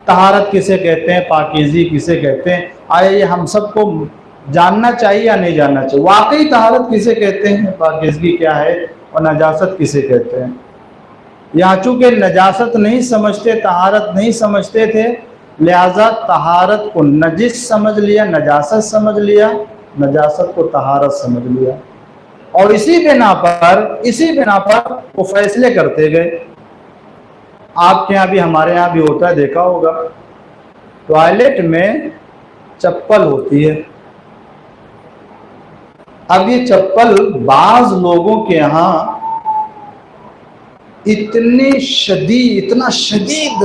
طہارت کسے کہتے ہیں، پاکیزگی کسے کہتے ہیں؟ آیا یہ ہم سب کو جاننا چاہیے یا نہیں جاننا چاہیے؟ واقعی طہارت کسے کہتے ہیں، پاکیزگی کیا ہے، اور نجاست کسے کہتے ہیں؟ یہاں چونکہ نجاست نہیں سمجھتے، طہارت نہیں سمجھتے تھے، لہذا طہارت کو نجس سمجھ لیا، نجاست سمجھ لیا، نجاست کو طہارت سمجھ لیا، اور اسی بنا پر وہ فیصلے کرتے گئے۔ آپ کے یہاں بھی، ہمارے یہاں بھی ہوتا ہے، دیکھا ہوگا، ٹوائلٹ میں چپل ہوتی ہے۔ اب یہ چپل بعض لوگوں کے یہاں اتنا شدید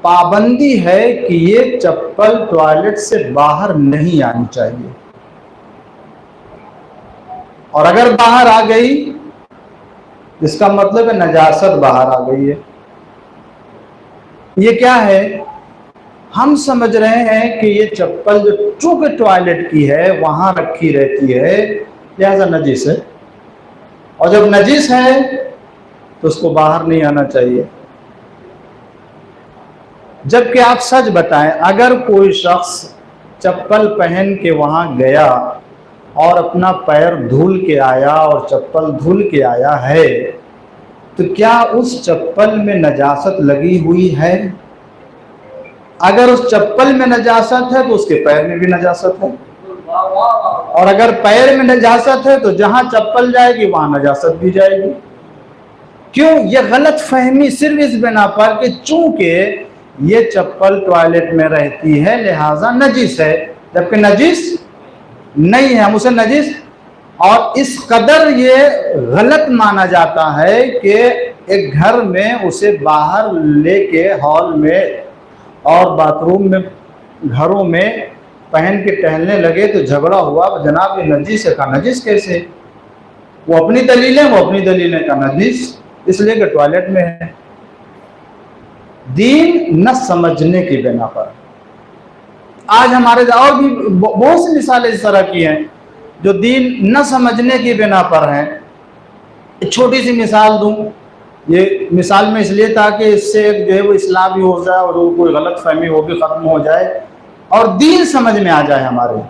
پابندی ہے کہ یہ چپل ٹوائلٹ سے باہر نہیں آنی چاہیے، اور اگر باہر آ گئی اس کا مطلب ہے نجاست باہر آ گئی ہے۔ یہ کیا ہے؟ ہم سمجھ رہے ہیں کہ یہ چپل جو چونکہ ٹوائلٹ کی ہے وہاں رکھی رہتی ہے لہذا نجس ہے، اور جب نجس ہے تو اس کو باہر نہیں آنا چاہیے۔ جبکہ آپ سچ بتائیں، اگر کوئی شخص چپل پہن کے وہاں گیا اور اپنا پیر دھل کے آیا اور چپل دھل کے آیا ہے تو کیا اس چپل میں نجاست لگی ہوئی ہے؟ اگر اس چپل میں نجاست ہے تو اس کے پیر میں بھی نجاست ہے، اور اگر پیر میں نجاست ہے تو جہاں چپل جائے گی وہاں نجاست بھی جائے گی۔ کیوں؟ یہ غلط فہمی صرف اس بنا پر کہ چونکہ یہ چپل ٹوائلٹ میں رہتی ہے لہٰذا نجس ہے، جبکہ نجس نہیں ہے، ہم اسے نجس، اور اس قدر یہ غلط مانا جاتا ہے کہ ایک گھر میں اسے باہر لے کے ہال میں اور باتھ روم میں گھروں میں پہن کے ٹہلنے لگے تو جھگڑا ہوا، جناب یہ نجس ہے، کہا نجس کیسے؟ وہ اپنی دلیلیں کا نجس اس لیے کہ ٹوائلٹ میں ہے۔ دین نہ سمجھنے کی بنا پر آج ہمارے اور بھی بہت سی مثالیں اس طرح کی ہیں جو دین نہ سمجھنے کی بنا پر ہیں۔ ایک چھوٹی سی مثال دوں، یہ مثال میں اس لیے تاکہ اس سے جو ہے وہ اصلاح بھی ہو جائے اور کوئی غلط فہمی وہ بھی ختم ہو جائے اور دین سمجھ میں آ جائے ہمارے۔